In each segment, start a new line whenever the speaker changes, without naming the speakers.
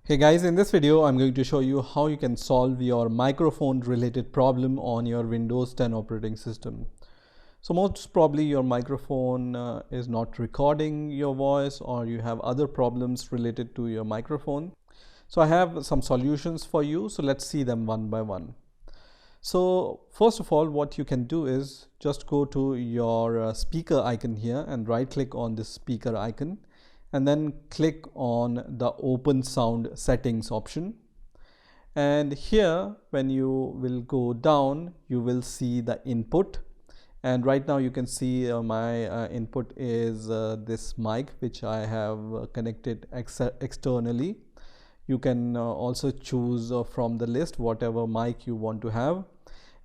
Hey guys, in this video I'm going to show you how you can solve your microphone related problem on your Windows 10 operating system. So most probably your microphone is not recording your voice, or you have other problems related to your microphone. So I have some solutions for you, so let's see them one by one. So first of all, what you can do is just go to your speaker icon here and right click on this speaker icon, and then click on the open sound settings option. And here when you will go down, you will see the input, and right now you can see my input is this mic which I have connected externally. You can also choose from the list whatever mic you want to have,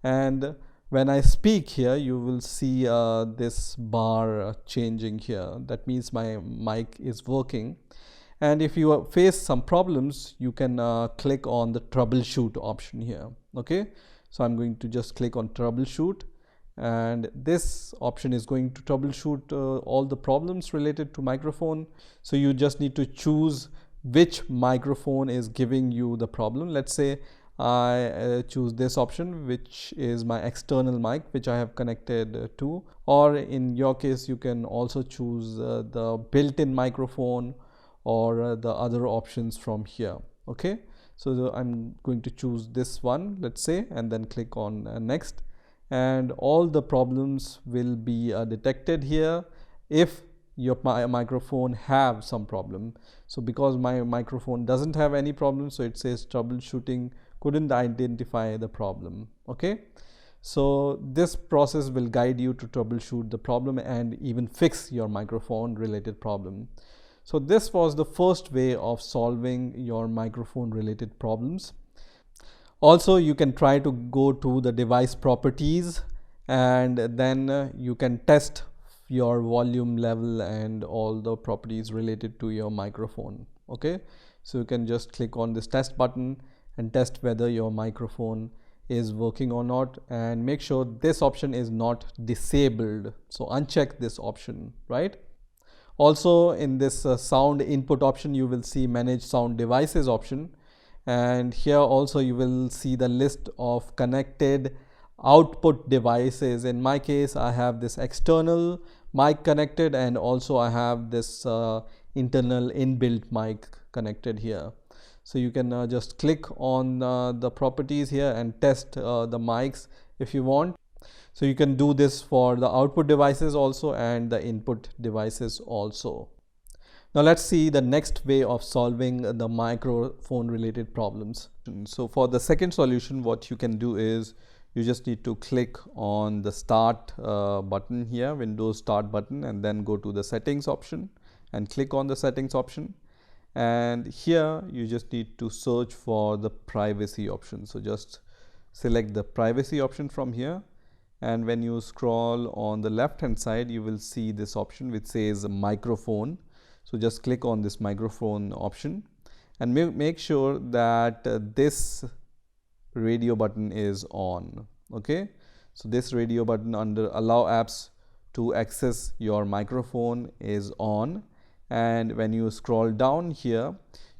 and when I speak here you will see this bar changing here. That means my mic is working. And if you face some problems, you can click on the troubleshoot option here. Okay, so I'm going to just click on troubleshoot, and this option is going to troubleshoot all the problems related to microphone. So you just need to choose which microphone is giving you the problem. Let's say I choose this option, which is my external mic which I have connected to, or in your case you can also choose the built-in microphone or the other options from here. Okay, so I'm going to choose this one, let's say, and then click on next, and all the problems will be detected here if your microphone have some problem. So because my microphone doesn't have any problem, so it says troubleshooting couldn't identify the problem. Okay, so this process will guide you to troubleshoot the problem and even fix your microphone related problem. So this was the first way of solving your microphone related problems. Also, you can try to go to the device properties, and then you can test your volume level and all the properties related to your microphone. Okay, so you can just click on this test button and test whether your microphone is working or not, and make sure this option is not disabled. So uncheck this option, right? Also in this sound input option, you will see manage sound devices option, and here also you will see the list of connected output devices. In my case, I have this external mic connected, and also I have this internal inbuilt mic connected here. So you can just click on the properties here and test the mics if you want. So you can do this for the output devices also and the input devices also. Now let's see the next way of solving the microphone related problems. So for the second solution, what you can do is you just need to click on the start button here, Windows start button, and then go to the settings option and click on the settings option. And here you just need to search for the privacy option. So just select the privacy option from here, and when you scroll on the left hand side, you will see this option which says microphone. So just click on this microphone option and make sure that this radio button is on. Okay, so this radio button under allow apps to access your microphone is on, and when you scroll down here,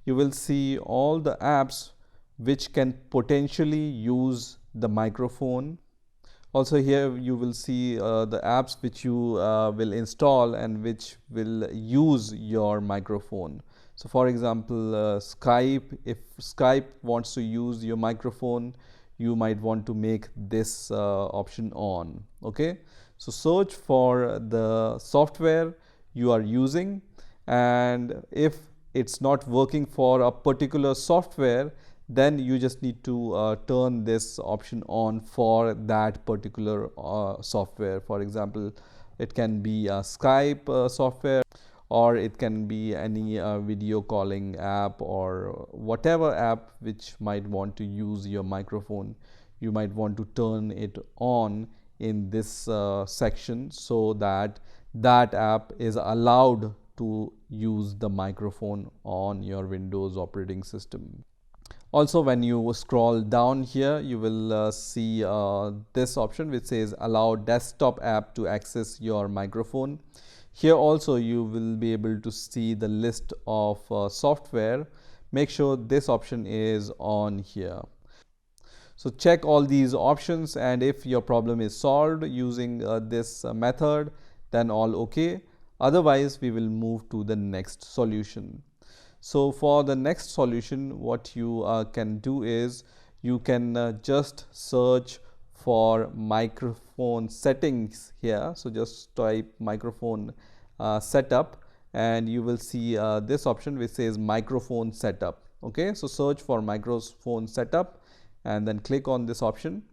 you will see all the apps which can potentially use the microphone. Also here you will see the apps which you will install and which will use your microphone. So for example, Skype, if Skype wants to use your microphone, you might want to make this option on. Okay, so search for the software you are using, and if it's not working for a particular software, then you just need to turn this option on for that particular software. For example, it can be a Skype software, or it can be any video calling app, or whatever app which might want to use your microphone. You might want to turn it on in this section so that that app is allowed to use the microphone on your Windows operating system. Also, when you scroll down here, you will see this option which says allow desktop app to access your microphone. Here also you will be able to see the list of software make sure this option is on here. So check all these options, and if your problem is solved using this method, then all okay. Otherwise, we will move to the next solution. So for the next solution, what you can do is you can just search for microphone settings here. So just type microphone setup, and you will see this option which says microphone setup. Okay, so search for microphone setup and then click on this option,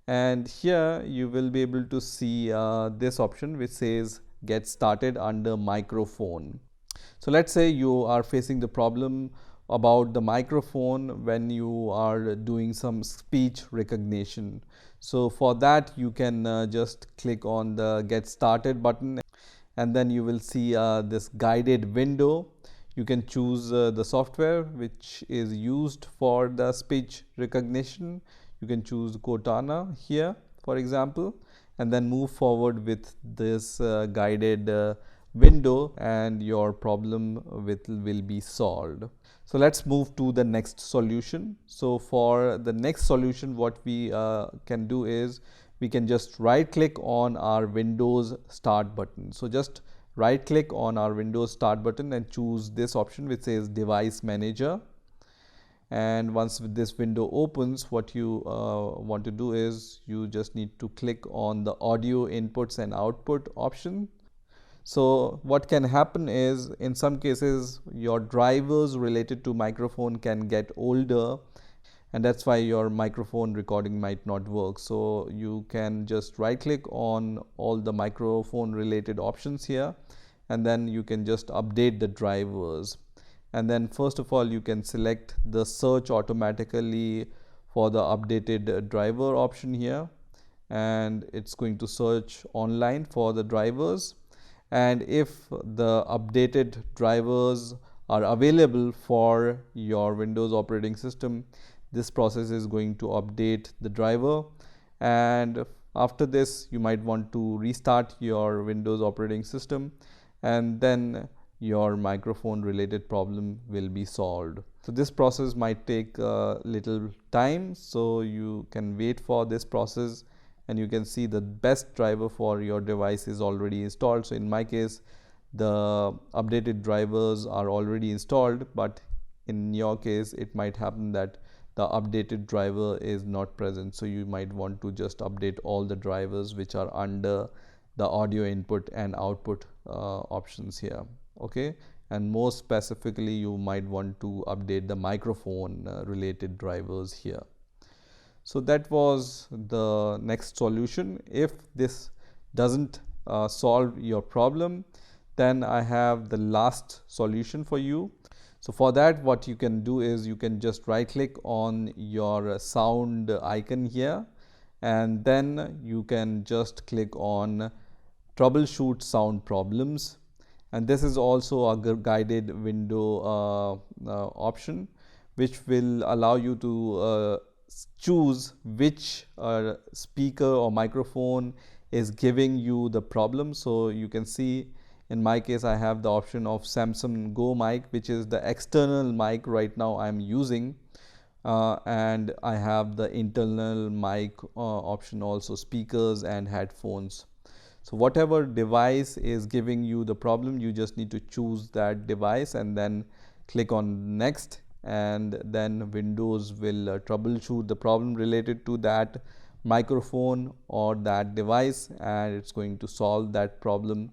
and here you will be able to see this option which says get started under microphone. So let's say you are facing the problem about the microphone when you are doing some speech recognition. So for that, you can just click on the get started button, and then you will see this guided window. You can choose the software which is used for the speech recognition. You can choose Cortana here, for example, and then move forward with this guided window, and your problem will be solved. So let's move to the next solution. So for the next solution, what we can do is we can just right click on our Windows Start button. So just right click on our Windows Start button and choose this option which says Device Manager. And once this window opens, what you want to do is you just need to click on the audio inputs and output option. So what can happen is in some cases your drivers related to microphone can get older, and that's why your microphone recording might not work. So you can just right click on all the microphone related options here, and then you can just update the drivers. And then first of all, you can select the search automatically for the updated driver option here, and it's going to search online for the drivers. And if the updated drivers are available for your Windows operating system, this process is going to update the driver, and after this you might want to restart your Windows operating system, and then your microphone related problem will be solved. So this process might take a little time, so you can wait for this process, and you can see the best driver for your device is already installed. So in my case, the updated drivers are already installed, but in your case it might happen that the updated driver is not present. So you might want to just update all the drivers which are under the audio input and output options here. Okay, and more specifically you might want to update the microphone related drivers here. So that was the next solution. If this doesn't solve your problem, then I have the last solution for you. So for that, what you can do is you can just right click on your sound icon here, and then you can just click on Troubleshoot Sound Problems, and this is also a guided window option which will allow you to choose which speaker or microphone is giving you the problem. So you can see in my case I have the option of Samsung Go mic, which is the external mic right now I'm using, and I have the internal mic option also, speakers and headphones. So whatever device is giving you the problem, you just need to choose that device and then click on next, and then Windows will troubleshoot the problem related to that microphone or that device, and it's going to solve that problem,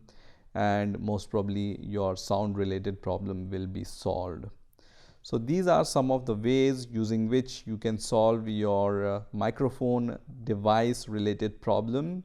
and most probably your sound related problem will be solved. So these are some of the ways using which you can solve your microphone device related problem.